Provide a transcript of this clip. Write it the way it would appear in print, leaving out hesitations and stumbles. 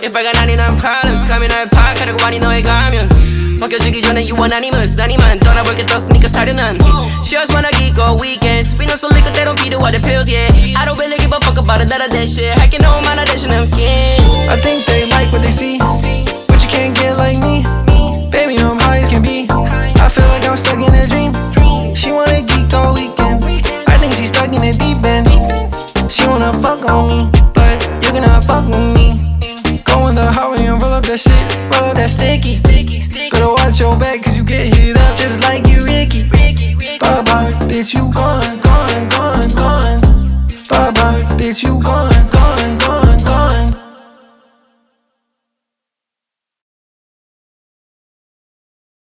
If I got 99 problems, coming out park, 하려고 많이 너의 가면 벗겨지기 전에 you anonymous 나니만 떠나볼게 스니커 사려 난 She just wanna geek all weekend Spin on some liquor, they don't beat it what it feels, yeah I don't really give a fuck about it, that shit 할게 너무 많아 대신 I'm skin I think they like what they see, but you can't get like me. Baby, I'm high as can be. I feel like I'm stuck in a dream. She wanna geek all weekend. I think she's stuck in the deep end. She wanna fuck on me, but you cannot fuck with me. Go on the highway and roll up that shit, roll up that sticky. Better watch your back, cause you get hit up just like you Ricky. Bye bye, bitch, you gone, gone, gone, gone. Bye bye, bitch, you gone.